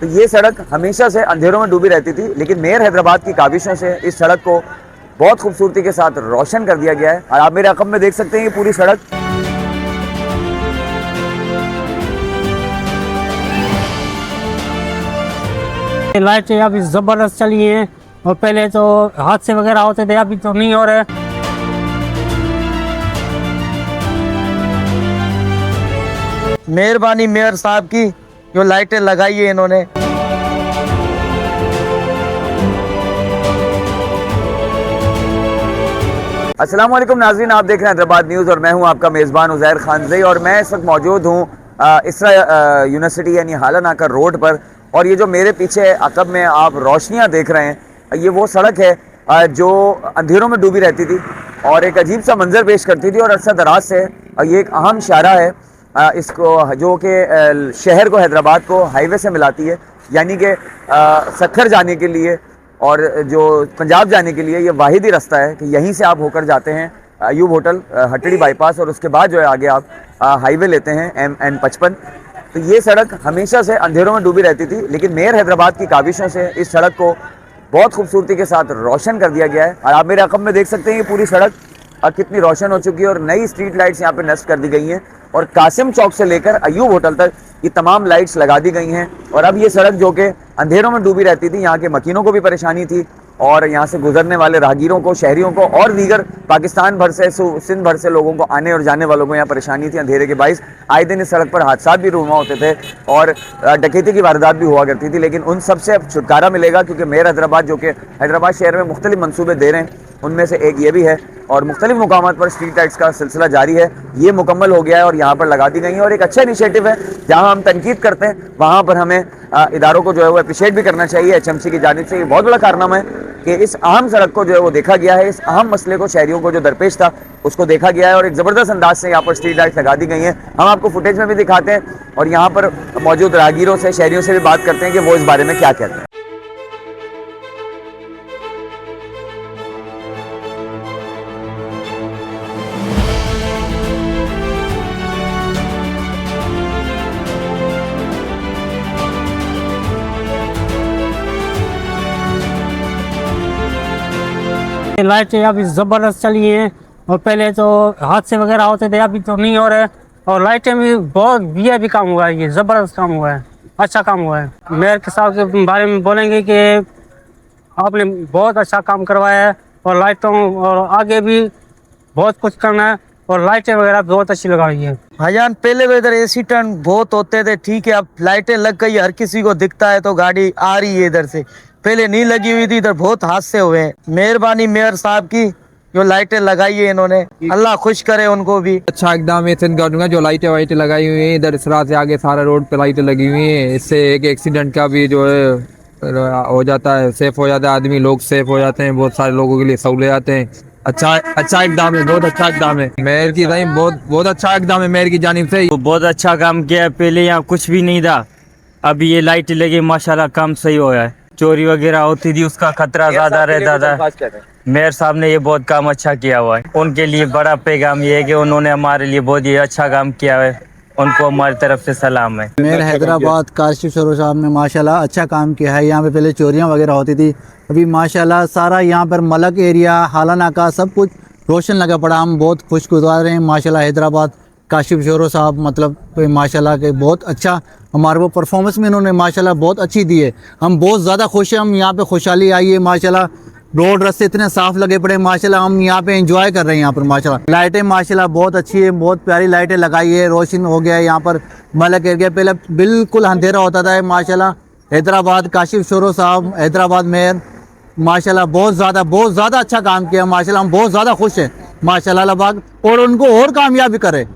तो ये सड़क हमेशा से अंधेरों में डूबी रहती थी, लेकिन मेयर हैदराबाद की काविशों से इस सड़क को बहुत खूबसूरती के साथ रोशन कर दिया गया है। और आप मेरे रकम में देख सकते हैं ये पूरी सड़क लाइटें अभी जबरदस्त चली हैं और पहले तो हादसे वगैरह होते थे, अभी तो नहीं हो रहे। मेहरबानी मेयर साहब की जो लाइटें लगाई है इन्होंने। अस्सलाम वालेकुम नाज़रीन, आप देख रहे हैं हैदराबाद न्यूज़ और मैं हूं आपका मेज़बान उज़ैर खानज़ई। और मैं इस वक्त मौजूद हूं इसरा यूनिवर्सिटी यानी हालानाका रोड पर। और ये जो मेरे पीछे अकब में आप रोशनियां देख रहे हैं, ये वो सड़क है जो अंधेरों में डूबी रहती थी और एक अजीब सा मंजर पेश करती थी और अरसा दराज से ये एक अहम शाहरा है इसको जो कि शहर को, हैदराबाद को हाईवे से मिलाती है। यानी कि सक्खर जाने के लिए और जो पंजाब जाने के लिए ये वाहिद ही रास्ता है कि यहीं से आप होकर जाते हैं अयूब होटल, हटड़ी बाईपास, और उसके बाद जो है आगे आप हाईवे लेते हैं MN55। तो ये सड़क हमेशा से अंधेरों में डूबी रहती थी, लेकिन मेयर हैदराबाद की काविशों से इस सड़क को बहुत खूबसूरती के साथ रोशन कर दिया गया है। और आप मेरे रकम में देख सकते हैं ये पूरी सड़क कितनी रोशन हो चुकी है और नई स्ट्रीट लाइट्स यहाँ पे नस्ब कर दी गई हैं और कासिम चौक से लेकर अयूब होटल तक ये तमाम लाइट्स लगा दी गई हैं। और अब ये सड़क जो कि अंधेरों में डूबी रहती थी, यहाँ के मकीनों को भी परेशानी थी और यहाँ से गुजरने वाले राहगीरों को, शहरियों को और दीगर पाकिस्तान भर से, सिंध भर से लोगों को, आने और जाने वालों को यहाँ परेशानी थी अंधेरे के बाइस। आए दिन इस सड़क पर हादसा भी रूमा होते थे और डकैती की वारदात भी हुआ करती थी, लेकिन उन सब से अब छुटकारा मिलेगा क्योंकि मेयर हैदराबाद जो कि हैदराबाद शहर में मुख्तलिफ मनसूबे दे रहे हैं, उनमें से एक ये भी है और मुख्तलिफ मुकामात पर स्ट्रीट लाइट्स का सिलसिला जारी है। ये मुकम्मल हो गया है और यहाँ पर लगा दी गई है और एक अच्छा इनिशिएटिव है। जहाँ हम तनकीद करते हैं वहाँ पर हमें इदारों को जो है वो अप्रिशिएट भी करना चाहिए। HMC की जानिब से ये बहुत बड़ा कारनामा है कि इस अहम सड़क को जो है वो देखा गया है, इस अहम मसले को, शहरियों को जो दरपेश था उसको देखा गया है और एक ज़बरदस्त अंदाज से यहाँ पर स्ट्रीट लाइट्स लगा दी गई हैं। हम आपको फुटेज में भी दिखाते हैं और यहाँ पर मौजूद राहगीरों से, शहरियों से भी बात करते हैं कि वो इस बारे में क्या कहते हैं। लाइटें अभी जबरदस्त चली हैं और पहले तो हादसे वगैरह होते थे, अभी तो नहीं हो रहे। और लाइटें भी बहुत VIP काम हुआ है, ये ज़बरदस्त काम हुआ है, अच्छा काम हुआ है। मेयर के साहब के बारे में बोलेंगे कि आपने बहुत अच्छा काम करवाया है और लाइटों और आगे भी बहुत कुछ करना है और लाइटें वगैरह बहुत अच्छी लगाई है। भाईजान पहले तो इधर एक्सीडेंट बहुत होते थे, ठीक है, अब लाइटें लग गई, हर किसी को दिखता है तो गाड़ी आ रही है इधर से। पहले नहीं लगी हुई थी, इधर बहुत हादसे हुए हैं। मेहरबानी मेयर साहब की जो लाइटें लगाई है इन्होंने, अल्लाह खुश करे उनको भी। अच्छा एकदम करूँगा जो लाइटें वाइटें लगाई हुई हैं इधर इसरा से आगे सारा रोड पे लाइटें लगी हुई हैं, इससे एक एक्सीडेंट का भी जो है हो जाता है, सेफ हो जाता है आदमी, लोग सेफ हो जाते हैं, बहुत सारे लोगों के लिए सहूलियत हैं। अच्छा एकदम है, बहुत अच्छा एकदम है मेयर की टाइम, बहुत अच्छा एकदम है मेयर की जानिब से। बहुत अच्छा काम किया है, पहले यहाँ कुछ भी नहीं था, अभी ये लाइट लगी, माशाल्लाह काम सही हो गया है। चोरी वगैरह होती थी उसका खतरा ज्यादा रहता था। मेयर साहब ने ये बहुत काम अच्छा किया हुआ है, उनके लिए बड़ा पैगाम ये है कि उन्होंने हमारे लिए बहुत ही अच्छा काम किया है, उनको हमारी तरफ से सलाम है। मेयर हैदराबाद काशिफ शोरो साहब ने माशाल्लाह अच्छा काम किया है। यहाँ पे पहले चोरियाँ वगैरह होती थी, अभी माशाल्लाह सारा यहाँ पर मलक एरिया, हालानाका सब कुछ रोशन लगा पड़ा। हम बहुत खुशगुजार हैं माशाल्लाह। हैदराबाद काशिफ शोरो साहब मतलब माशाल्लाह के बहुत अच्छा हमारे वो परफॉर्मेंस में इन्होंने माशाल्लाह बहुत अच्छी दी है। हम बहुत ज़्यादा खुश हैं, हम यहाँ पे खुशहाली आई है माशाल्लाह। रोड रास्ते इतने साफ लगे पड़े माशाल्लाह, हम यहाँ पे एंजॉय कर रहे हैं यहाँ पर माशाल्लाह। लाइटें माशाल्लाह बहुत अच्छी है, बहुत प्यारी लाइटें लगाई है, रोशन हो गया है यहाँ पर मलक एरिया। पहले बिल्कुल अंधेरा होता था माशाल्लाह। हैदराबाद काशिफ शोरो साहब, हैदराबाद मेयर माशाल्लाह बहुत ज़्यादा अच्छा काम किया माशाल्लाह। हम बहुत ज़्यादा खुश हैं माशाल्लाह, और उनको और कामयाबी करे।